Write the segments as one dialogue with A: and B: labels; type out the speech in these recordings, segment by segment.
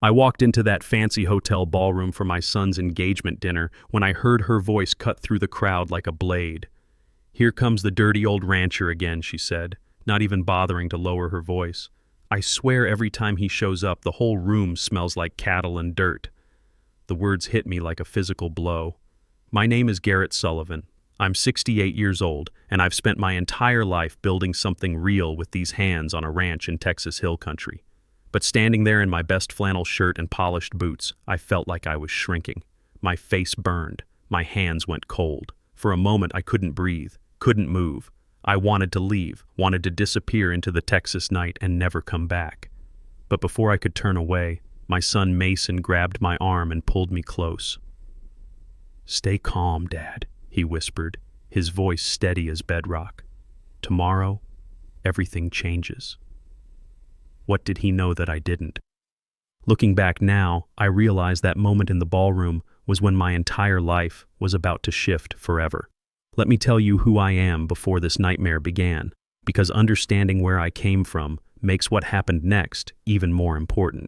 A: I walked into that fancy hotel ballroom for my son's engagement dinner when I heard her voice cut through the crowd like a blade. "Here comes the dirty old rancher again," she said, not even bothering to lower her voice. "I swear every time he shows up, the whole room smells like cattle and dirt." The words hit me like a physical blow. "My name is Garrett Sullivan. I'm 68 years old, and I've spent my entire life building something real with these hands on a ranch in Texas Hill Country. But standing there in my best flannel shirt and polished boots, I felt like I was shrinking. My face burned. My hands went cold. For a moment, I couldn't breathe, couldn't move. I wanted to leave, wanted to disappear into the Texas night and never come back. But before I could turn away, my son Mason grabbed my arm and pulled me close. "Stay calm, Dad," he whispered, his voice steady as bedrock. "Tomorrow, everything changes." What did he know that I didn't? Looking back now, I realize that moment in the ballroom was when my entire life was about to shift forever. Let me tell you who I am before this nightmare began, because understanding where I came from makes what happened next even more important.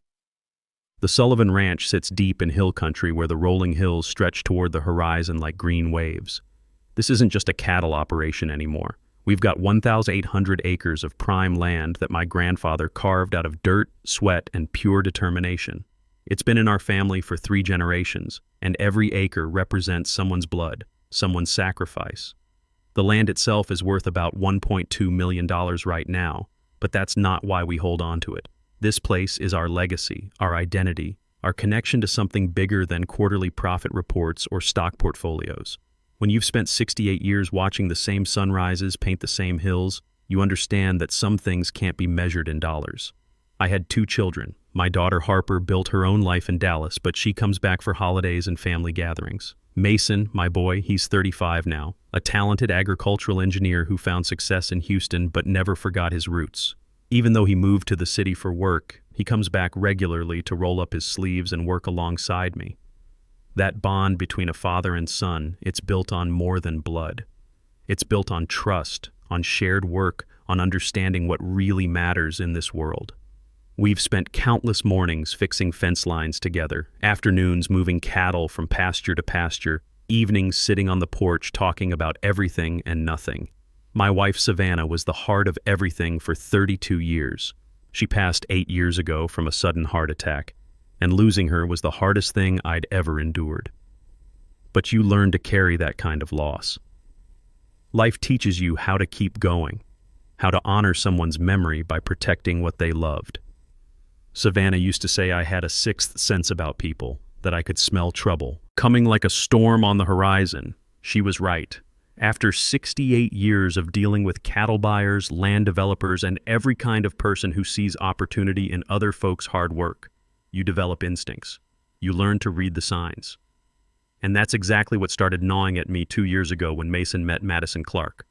A: The Sullivan Ranch sits deep in hill country where the rolling hills stretch toward the horizon like green waves. This isn't just a cattle operation anymore. We've got 1,800 acres of prime land that my grandfather carved out of dirt, sweat, and pure determination. It's been in our family for 3 generations, and every acre represents someone's blood, someone's sacrifice. The land itself is worth about $1.2 million right now, but that's not why we hold on to it. This place is our legacy, our identity, our connection to something bigger than quarterly profit reports or stock portfolios. When you've spent 68 years watching the same sunrises paint the same hills, you understand that some things can't be measured in dollars. I had 2 children. My daughter Harper built her own life in Dallas, but she comes back for holidays and family gatherings. Mason, my boy, he's 35 now, a talented agricultural engineer who found success in Houston but never forgot his roots. Even though he moved to the city for work, he comes back regularly to roll up his sleeves and work alongside me. That bond between a father and son, it's built on more than blood. It's built on trust, on shared work, on understanding what really matters in this world. We've spent countless mornings fixing fence lines together, afternoons moving cattle from pasture to pasture, evenings sitting on the porch talking about everything and nothing. My wife Savannah was the heart of everything for 32 years. She passed 8 years ago from a sudden heart attack, and losing her was the hardest thing I'd ever endured. But you learn to carry that kind of loss. Life teaches you how to keep going, how to honor someone's memory by protecting what they loved. Savannah used to say I had a 6th sense about people, that I could smell trouble, coming like a storm on the horizon. She was right. After 68 years of dealing with cattle buyers, land developers, and every kind of person who sees opportunity in other folks' hard work, you develop instincts. You learn to read the signs. And that's exactly what started gnawing at me 2 years ago when Mason met Madison Clark.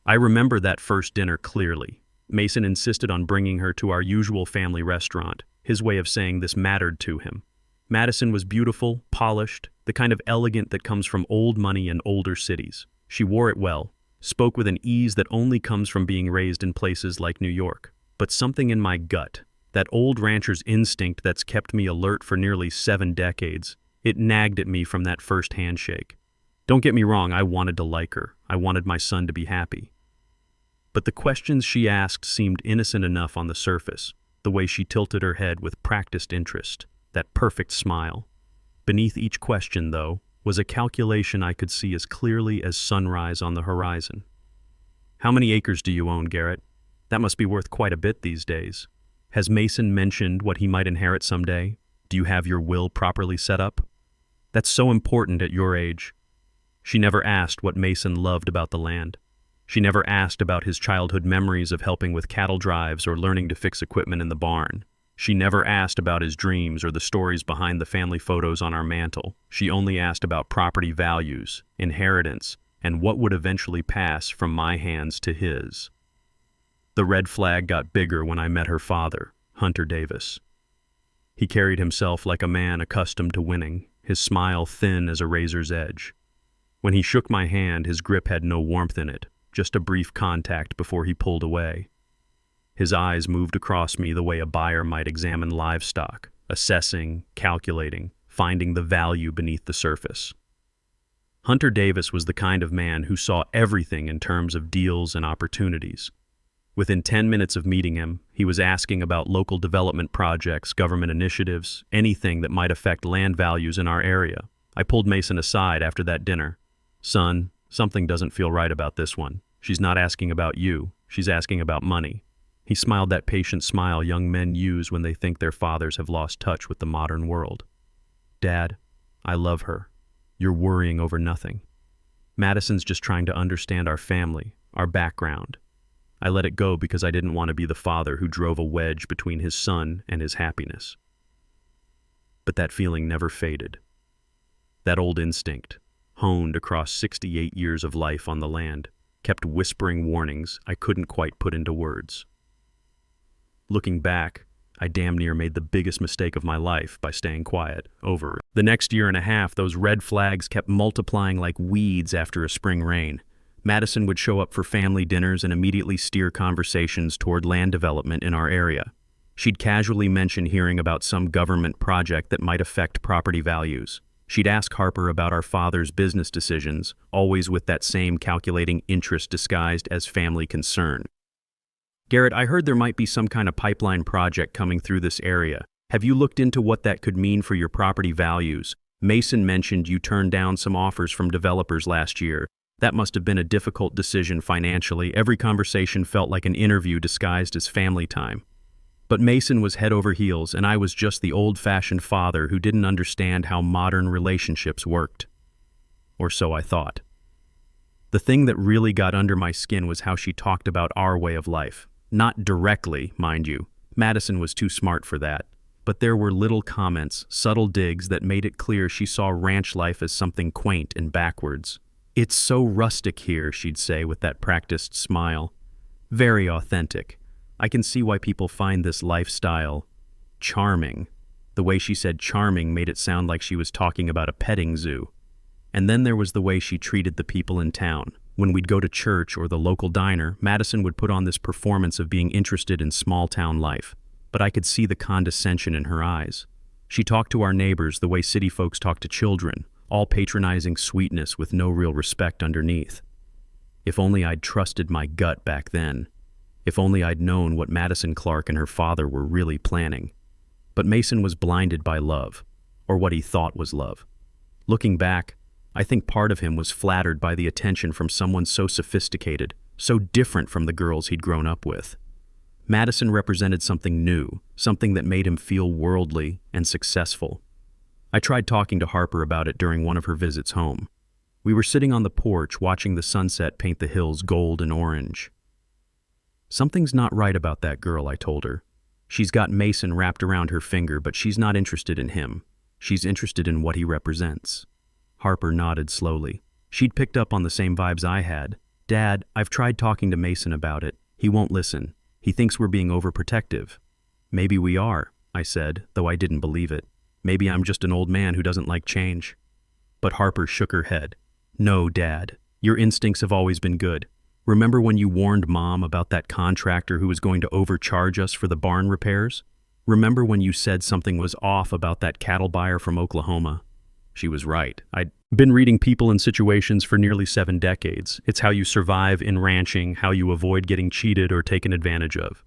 A: I remember that first dinner clearly. Mason insisted on bringing her to our usual family restaurant, his way of saying this mattered to him. Madison was beautiful, polished, the kind of elegant that comes from old money and older cities. She wore it well, spoke with an ease that only comes from being raised in places like New York. But something in my gut, that old rancher's instinct that's kept me alert for nearly 7 decades, it nagged at me from that first handshake. Don't get me wrong, I wanted to like her. I wanted my son to be happy. But the questions she asked seemed innocent enough on the surface, the way she tilted her head with practiced interest, that perfect smile. Beneath each question, though, was a calculation I could see as clearly as sunrise on the horizon. "How many acres do you own, Garrett? That must be worth quite a bit these days. Has Mason mentioned what he might inherit someday? Do you have your will properly set up? That's so important at your age." She never asked what Mason loved about the land. She never asked about his childhood memories of helping with cattle drives or learning to fix equipment in the barn. She never asked about his dreams or the stories behind the family photos on our mantle. She only asked about property values, inheritance, and what would eventually pass from my hands to his. The red flag got bigger when I met her father, Hunter Davis. He carried himself like a man accustomed to winning, his smile thin as a razor's edge. When he shook my hand, his grip had no warmth in it, just a brief contact before he pulled away. His eyes moved across me the way a buyer might examine livestock, assessing, calculating, finding the value beneath the surface. Hunter Davis was the kind of man who saw everything in terms of deals and opportunities. Within 10 minutes of meeting him, he was asking about local development projects, government initiatives, anything that might affect land values in our area. I pulled Mason aside after that dinner. "Son, something doesn't feel right about this one. She's not asking about you. She's asking about money." He smiled that patient smile young men use when they think their fathers have lost touch with the modern world. "Dad, I love her. You're worrying over nothing. Madison's just trying to understand our family, our background. I let it go because I didn't want to be the father who drove a wedge between his son and his happiness." But that feeling never faded. That old instinct, honed across 68 years of life on the land, kept whispering warnings I couldn't quite put into words. Looking back, I damn near made the biggest mistake of my life by staying quiet over it. The next year and a half, those red flags kept multiplying like weeds after a spring rain. Madison would show up for family dinners and immediately steer conversations toward land development in our area. She'd casually mention hearing about some government project that might affect property values. She'd ask Harper about our father's business decisions, always with that same calculating interest disguised as family concern. "Garrett, I heard there might be some kind of pipeline project coming through this area. Have you looked into what that could mean for your property values? Mason mentioned you turned down some offers from developers last year. That must have been a difficult decision financially." Every conversation felt like an interview disguised as family time. But Mason was head over heels, and I was just the old-fashioned father who didn't understand how modern relationships worked. Or so I thought. The thing that really got under my skin was how she talked about our way of life. Not directly, mind you. Madison was too smart for that. But there were little comments, subtle digs that made it clear she saw ranch life as something quaint and backwards. "It's so rustic here," she'd say with that practiced smile. "Very authentic. I can see why people find this lifestyle charming." The way she said charming made it sound like she was talking about a petting zoo. And then there was the way she treated the people in town. When we'd go to church or the local diner, Madison would put on this performance of being interested in small-town life. But I could see the condescension in her eyes. She talked to our neighbors the way city folks talk to children, all patronizing sweetness with no real respect underneath. If only I'd trusted my gut back then. If only I'd known what Madison Clark and her father were really planning. But Mason was blinded by love, or what he thought was love. Looking back, I think part of him was flattered by the attention from someone so sophisticated, so different from the girls he'd grown up with. Madison represented something new, something that made him feel worldly and successful. I tried talking to Harper about it during one of her visits home. We were sitting on the porch watching the sunset paint the hills gold and orange. "Something's not right about that girl," I told her. "She's got Mason wrapped around her finger, but she's not interested in him. She's interested in what he represents." Harper nodded slowly. She'd picked up on the same vibes I had. "Dad, I've tried talking to Mason about it. He won't listen. He thinks we're being overprotective." "Maybe we are," I said, though I didn't believe it. "Maybe I'm just an old man who doesn't like change." But Harper shook her head. "No, Dad. Your instincts have always been good. Remember when you warned Mom about that contractor who was going to overcharge us for the barn repairs? Remember when you said something was off about that cattle buyer from Oklahoma?" She was right. I'd been reading People and Situations for nearly 7 decades. It's how you survive in ranching, how you avoid getting cheated or taken advantage of.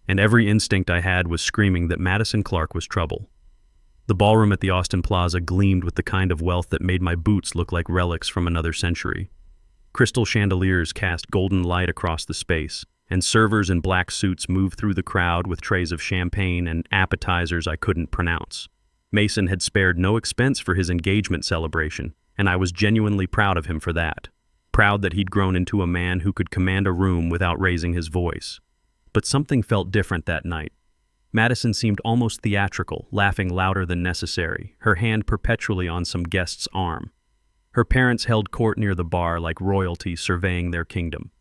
A: And every instinct I had was screaming that Madison Clark was trouble. The ballroom at the Austin Plaza gleamed with the kind of wealth that made my boots look like relics from another century. Crystal chandeliers cast golden light across the space, and servers in black suits moved through the crowd with trays of champagne and appetizers I couldn't pronounce. Mason had spared no expense for his engagement celebration, and I was genuinely proud of him for that. Proud that he'd grown into a man who could command a room without raising his voice. But something felt different that night. Madison seemed almost theatrical, laughing louder than necessary, her hand perpetually on some guest's arm. Her parents held court near the bar like royalty surveying their kingdom.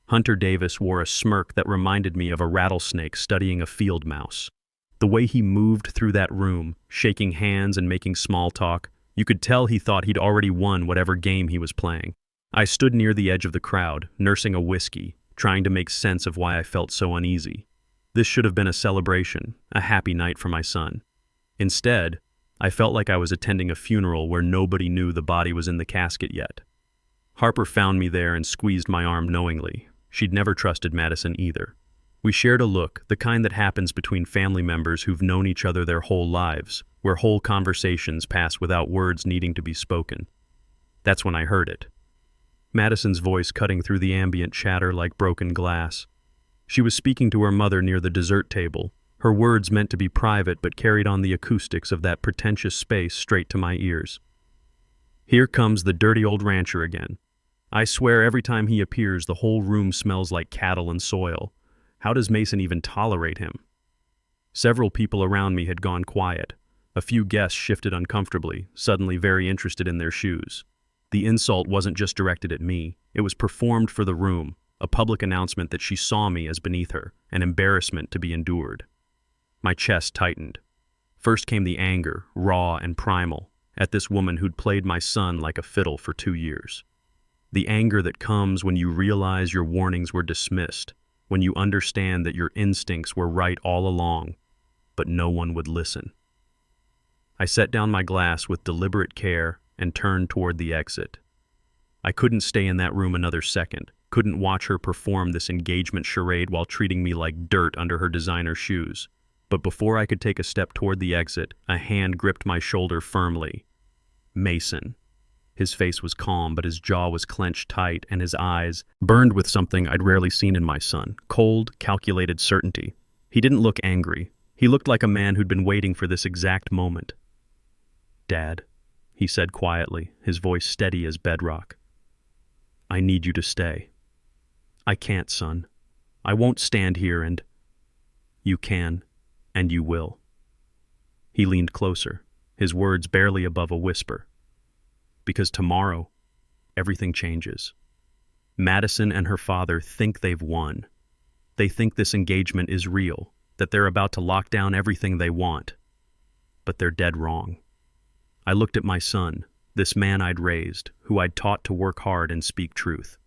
A: Hunter Davis wore a smirk that reminded me of a rattlesnake studying a field mouse. The way he moved through that room, shaking hands and making small talk, you could tell he thought he'd already won whatever game he was playing. I stood near the edge of the crowd, nursing a whiskey, trying to make sense of why I felt so uneasy. This should have been a celebration, a happy night for my son. Instead, I felt like I was attending a funeral where nobody knew the body was in the casket yet. Harper found me there and squeezed my arm knowingly. She'd never trusted Madison either. We shared a look, the kind that happens between family members who've known each other their whole lives, where whole conversations pass without words needing to be spoken. That's when I heard it. Madison's voice cutting through the ambient chatter like broken glass. She was speaking to her mother near the dessert table, her words meant to be private but carried on the acoustics of that pretentious space straight to my ears. Here comes the dirty old rancher again. I swear every time he appears the whole room smells like cattle and soil. How does Mason even tolerate him? Several people around me had gone quiet. A few guests shifted uncomfortably, suddenly very interested in their shoes. The insult wasn't just directed at me, it was performed for the room, a public announcement that she saw me as beneath her, an embarrassment to be endured. My chest tightened. First came the anger, raw and primal, at this woman who'd played my son like a fiddle for 2 years. The anger that comes when you realize your warnings were dismissed, when you understand that your instincts were right all along, but no one would listen. I set down my glass with deliberate care and turned toward the exit. I couldn't stay in that room another second, couldn't watch her perform this engagement charade while treating me like dirt under her designer shoes. But before I could take a step toward the exit, a hand gripped my shoulder firmly. Mason. His face was calm, but his jaw was clenched tight, and his eyes burned with something I'd rarely seen in my son, cold, calculated certainty. He didn't look angry. He looked like a man who'd been waiting for this exact moment. "Dad," he said quietly, his voice steady as bedrock. "I need you to stay." "I can't, son. I won't stand here and—" "You can, and you will." He leaned closer, his words barely above a whisper. "Because tomorrow, everything changes. Madison and her father think they've won. They think this engagement is real, that they're about to lock down everything they want. But they're dead wrong." I looked at my son, this man I'd raised, who I'd taught to work hard and speak truth.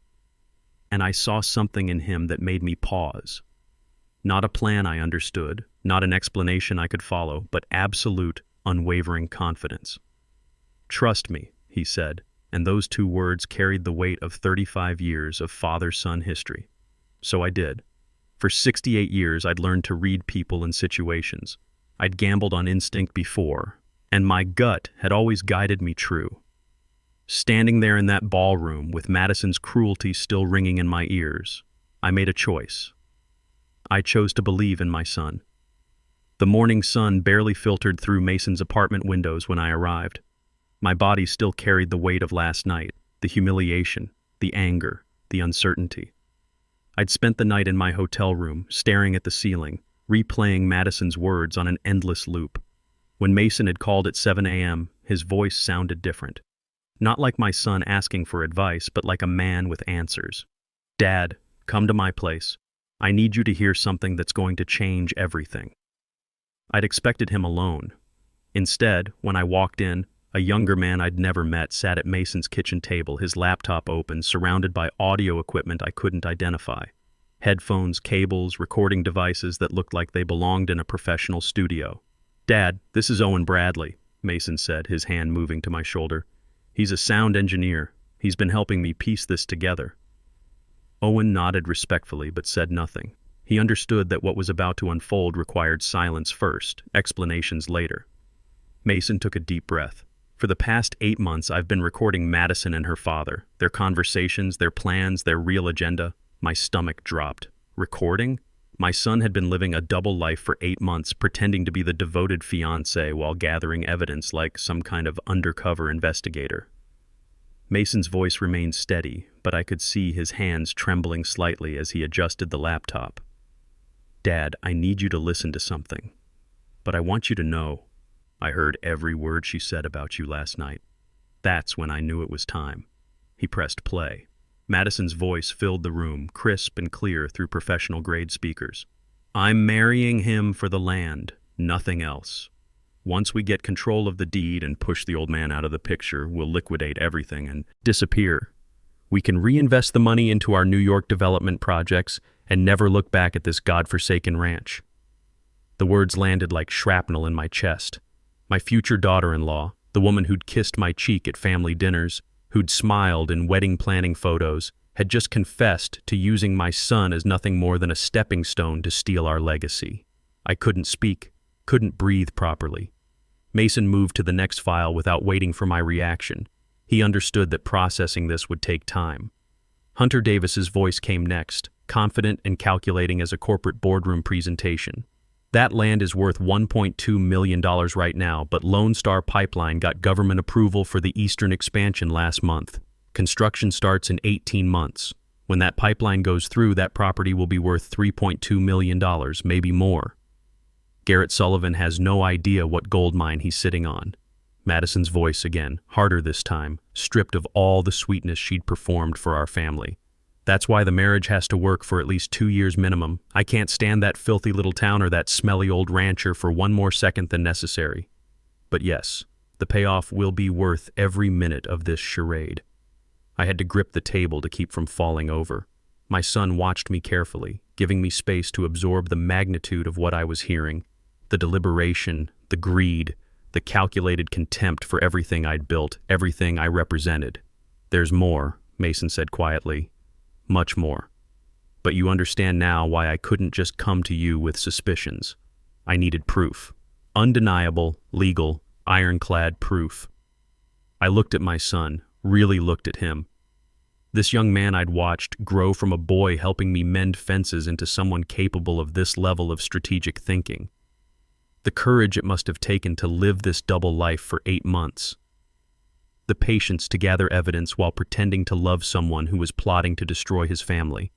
A: And I saw something in him that made me pause. Not a plan I understood, not an explanation I could follow, but absolute, unwavering confidence. "Trust me," he said, and those 2 words carried the weight of 35 years of father-son history. So I did. For 68 years, I'd learned to read people and situations. I'd gambled on instinct before, and my gut had always guided me true. Standing there in that ballroom with Madison's cruelty still ringing in my ears, I made a choice. I chose to believe in my son. The morning sun barely filtered through Mason's apartment windows when I arrived. My body still carried the weight of last night, the humiliation, the anger, the uncertainty. I'd spent the night in my hotel room, staring at the ceiling, replaying Madison's words on an endless loop. When Mason had called at 7 a.m., his voice sounded different. Not like my son asking for advice, but like a man with answers. "Dad, come to my place. I need you to hear something that's going to change everything." I'd expected him alone. Instead, when I walked in, a younger man I'd never met sat at Mason's kitchen table, his laptop open, surrounded by audio equipment I couldn't identify. Headphones, cables, recording devices that looked like they belonged in a professional studio. "Dad, this is Owen Bradley," Mason said, his hand moving to my shoulder. "He's a sound engineer. He's been helping me piece this together." Owen nodded respectfully but said nothing. He understood that what was about to unfold required silence first, explanations later. Mason took a deep breath. "For the past 8 months, I've been recording Madison and her father, their conversations, their plans, their real agenda." My stomach dropped. Recording? My son had been living a double life for 8 months, pretending to be the devoted fiancé while gathering evidence like some kind of undercover investigator. Mason's voice remained steady, but I could see his hands trembling slightly as he adjusted the laptop. "Dad, I need you to listen to something. But I want you to know, I heard every word she said about you last night." That's when I knew it was time. He pressed play. Madison's voice filled the room, crisp and clear through professional-grade speakers. "I'm marrying him for the land, nothing else. Once we get control of the deed and push the old man out of the picture, we'll liquidate everything and disappear. We can reinvest the money into our New York development projects and never look back at this godforsaken ranch." The words landed like shrapnel in my chest. My future daughter-in-law, the woman who'd kissed my cheek at family dinners, who'd smiled in wedding planning photos, had just confessed to using my son as nothing more than a stepping stone to steal our legacy. I couldn't speak, couldn't breathe properly. Mason moved to the next file without waiting for my reaction. He understood that processing this would take time. Hunter Davis's voice came next, confident and calculating as a corporate boardroom presentation. That land is worth $1.2 million right now, but Lone Star Pipeline got government approval for the eastern expansion last month. Construction starts in 18 months. When that pipeline goes through, that property will be worth $3.2 million, maybe more. Garrett Sullivan has no idea what gold mine he's sitting on. Madison's voice again, harder this time, stripped of all the sweetness she'd performed for our family. That's why the marriage has to work for at least 2 years minimum. I can't stand that filthy little town or that smelly old rancher for one more second than necessary. But yes, the payoff will be worth every minute of this charade. I had to grip the table to keep from falling over. My son watched me carefully, giving me space to absorb the magnitude of what I was hearing, the deliberation, the greed, the calculated contempt for everything I'd built, everything I represented. "There's more," Mason said quietly. "Much more. But you understand now why I couldn't just come to you with suspicions. I needed proof. Undeniable, legal, ironclad proof." I looked at my son, really looked at him. This young man I'd watched grow from a boy helping me mend fences into someone capable of this level of strategic thinking. The courage it must have taken to live this double life for 8 months. The patience to gather evidence while pretending to love someone who was plotting to destroy his family.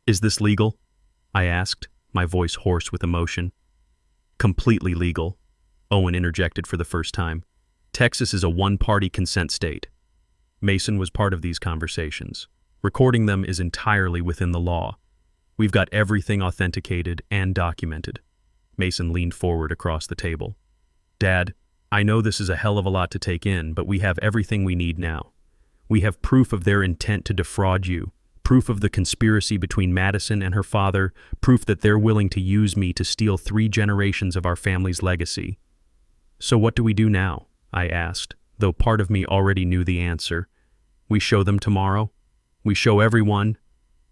A: "Is this legal?" I asked, my voice hoarse with emotion. "Completely legal," Owen interjected for the first time. "Texas is a one-party consent state." Mason was part of these conversations. Recording them is entirely within the law. We've got everything authenticated and documented. Mason leaned forward across the table. "Dad, I know this is a hell of a lot to take in, but we have everything we need now. We have proof of their intent to defraud you, proof of the conspiracy between Madison and her father, proof that they're willing to use me to steal 3 generations of our family's legacy." "So what do we do now?" I asked, though part of me already knew the answer. "We show them tomorrow? We show everyone?"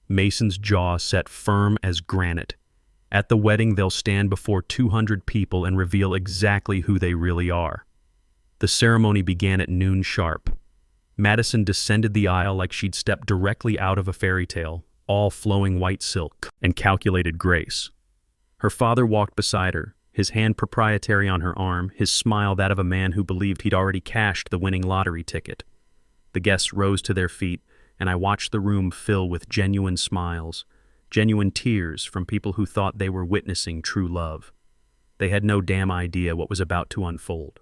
A: Mason's jaw set firm as granite. At the wedding, they'll stand before 200 people and reveal exactly who they really are. The ceremony began at noon sharp. Madison descended the aisle like she'd stepped directly out of a fairy tale, all flowing white silk and calculated grace. Her father walked beside her, his hand proprietary on her arm, his smile that of a man who believed he'd already cashed the winning lottery ticket. The guests rose to their feet, and I watched the room fill with genuine smiles, genuine tears from people who thought they were witnessing true love. They had no damn idea what was about to unfold.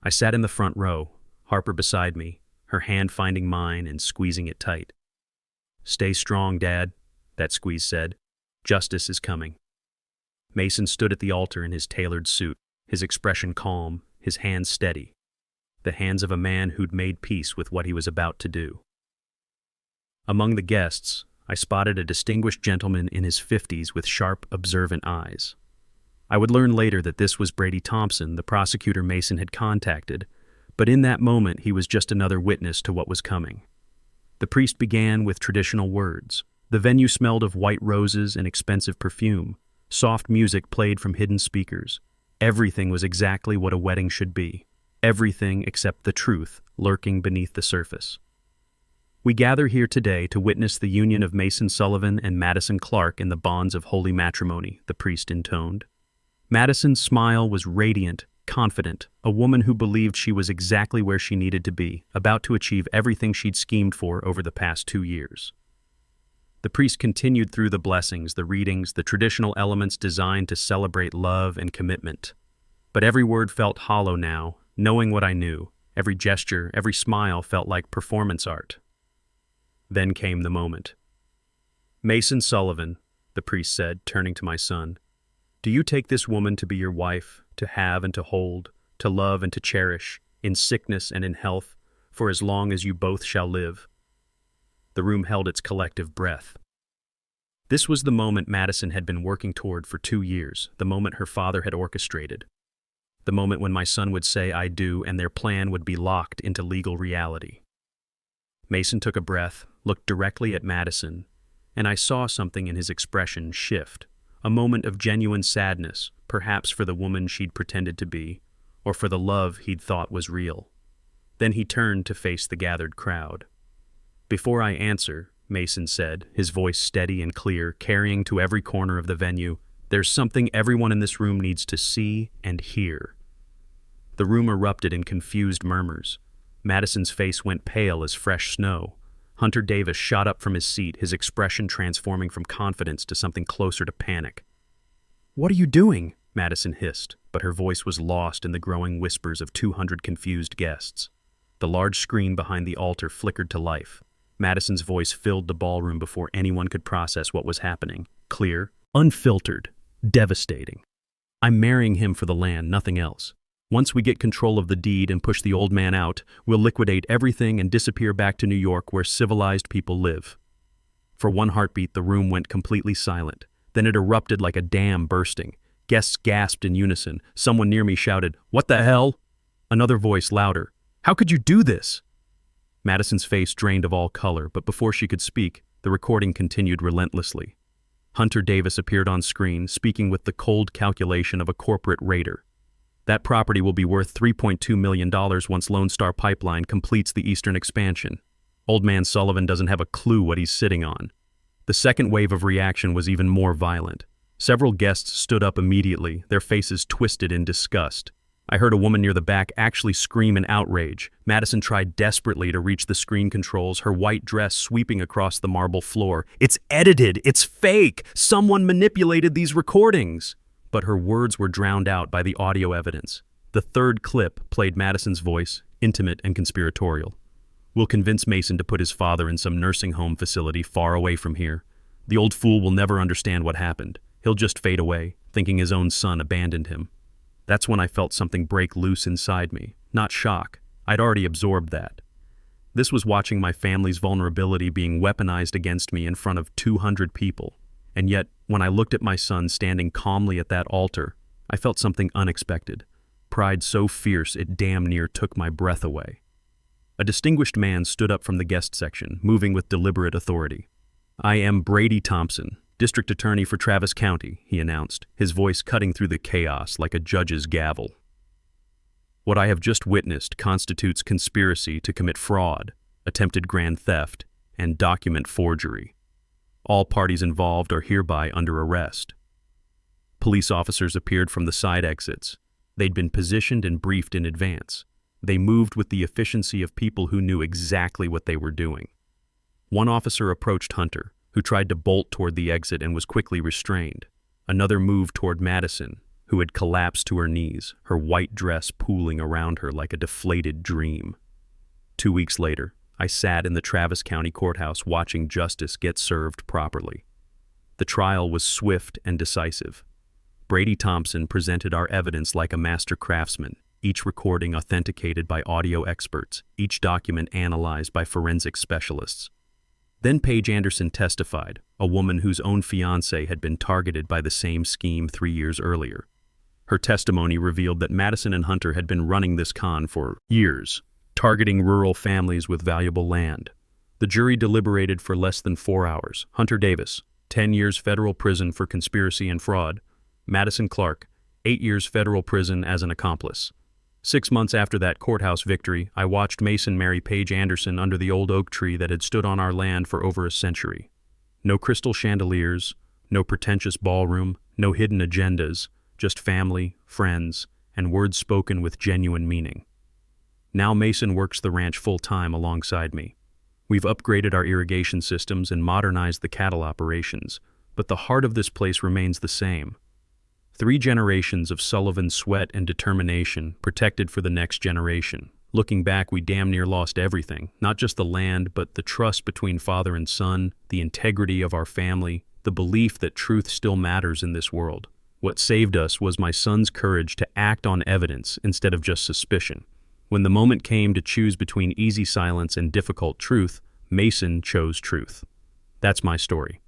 A: I sat in the front row, Harper beside me, her hand finding mine and squeezing it tight. "Stay strong, Dad," that squeeze said. "Justice is coming." Mason stood at the altar in his tailored suit, his expression calm, his hands steady. The hands of a man who'd made peace with what he was about to do. Among the guests, I spotted a distinguished gentleman in his 50s with sharp, observant eyes. I would learn later that this was Brady Thompson, the prosecutor Mason had contacted, but in that moment he was just another witness to what was coming. The priest began with traditional words. The venue smelled of white roses and expensive perfume. Soft music played from hidden speakers. Everything was exactly what a wedding should be. Everything except the truth lurking beneath the surface. "We gather here today to witness the union of Mason Sullivan and Madison Clark in the bonds of holy matrimony," the priest intoned. Madison's smile was radiant, confident, a woman who believed she was exactly where she needed to be, about to achieve everything she'd schemed for over the past 2 years. The priest continued through the blessings, the readings, the traditional elements designed to celebrate love and commitment. But every word felt hollow now, knowing what I knew. Every gesture, every smile felt like performance art. Then came the moment. "Mason Sullivan," the priest said, turning to my son, "do you take this woman to be your wife, to have and to hold, to love and to cherish, in sickness and in health, for as long as you both shall live?" The room held its collective breath. This was the moment Madison had been working toward for 2 years, the moment her father had orchestrated. The moment when my son would say "I do" and their plan would be locked into legal reality. Mason took a breath, looked directly at Madison, and I saw something in his expression shift, a moment of genuine sadness, perhaps for the woman she'd pretended to be, or for the love he'd thought was real. Then he turned to face the gathered crowd. "Before I answer," Mason said, his voice steady and clear, carrying to every corner of the venue, "there's something everyone in this room needs to see and hear." The room erupted in confused murmurs. Madison's face went pale as fresh snow. Hunter Davis shot up from his seat, his expression transforming from confidence to something closer to panic. "What are you doing?" Madison hissed, but her voice was lost in the growing whispers of 200 confused guests. The large screen behind the altar flickered to life. Madison's voice filled the ballroom before anyone could process what was happening. Clear, unfiltered, devastating. "I'm marrying him for the land, nothing else. Once we get control of the deed and push the old man out, we'll liquidate everything and disappear back to New York where civilized people live." For one heartbeat, the room went completely silent. Then it erupted like a dam bursting. Guests gasped in unison. Someone near me shouted, "What the hell?" Another voice, louder, "How could you do this?" Madison's face drained of all color, but before she could speak, the recording continued relentlessly. Hunter Davis appeared on screen, speaking with the cold calculation of a corporate raider. "That property will be worth $3.2 million once Lone Star Pipeline completes the eastern expansion. Old man Sullivan doesn't have a clue what he's sitting on." The second wave of reaction was even more violent. Several guests stood up immediately, their faces twisted in disgust. I heard a woman near the back actually scream in outrage. Madison tried desperately to reach the screen controls, her white dress sweeping across the marble floor. "It's edited! It's fake! Someone manipulated these recordings!" But her words were drowned out by the audio evidence. The third clip played Madison's voice, intimate and conspiratorial. "We'll convince Mason to put his father in some nursing home facility far away from here. The old fool will never understand what happened. He'll just fade away, thinking his own son abandoned him." That's when I felt something break loose inside me. Not shock. I'd already absorbed that. This was watching my family's vulnerability being weaponized against me in front of 200 people. And yet, when I looked at my son standing calmly at that altar, I felt something unexpected. Pride so fierce it damn near took my breath away. A distinguished man stood up from the guest section, moving with deliberate authority. "I am Brady Thompson, District Attorney for Travis County," he announced, his voice cutting through the chaos like a judge's gavel. "What I have just witnessed constitutes conspiracy to commit fraud, attempted grand theft, and document forgery. All parties involved are hereby under arrest." Police officers appeared from the side exits. They'd been positioned and briefed in advance. They moved with the efficiency of people who knew exactly what they were doing. One officer approached Hunter, who tried to bolt toward the exit and was quickly restrained. Another moved toward Madison, who had collapsed to her knees, her white dress pooling around her like a deflated dream. 2 weeks later, I sat in the Travis County Courthouse watching justice get served properly. The trial was swift and decisive. Brady Thompson presented our evidence like a master craftsman, each recording authenticated by audio experts, each document analyzed by forensic specialists. Then Paige Anderson testified, a woman whose own fiancé had been targeted by the same scheme 3 years earlier. Her testimony revealed that Madison and Hunter had been running this con for years, targeting rural families with valuable land. The jury deliberated for less than 4 hours. Hunter Davis, 10 years federal prison for conspiracy and fraud. Madison Clark, 8 years federal prison as an accomplice. 6 months after that courthouse victory, I watched Mason marry Paige Anderson under the old oak tree that had stood on our land for over a century. No crystal chandeliers, no pretentious ballroom, no hidden agendas, just family, friends, and words spoken with genuine meaning. Now Mason works the ranch full-time alongside me. We've upgraded our irrigation systems and modernized the cattle operations, but the heart of this place remains the same. 3 generations of Sullivan sweat and determination protected for the next generation. Looking back, we damn near lost everything, not just the land, but the trust between father and son, the integrity of our family, the belief that truth still matters in this world. What saved us was my son's courage to act on evidence instead of just suspicion. When the moment came to choose between easy silence and difficult truth, Mason chose truth. That's my story.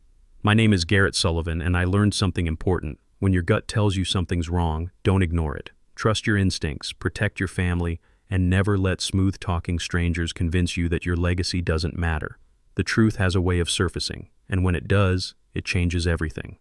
A: My name is Garrett Sullivan, and I learned something important. When your gut tells you something's wrong, don't ignore it. Trust your instincts, protect your family, and never let smooth-talking strangers convince you that your legacy doesn't matter. The truth has a way of surfacing, and when it does, it changes everything.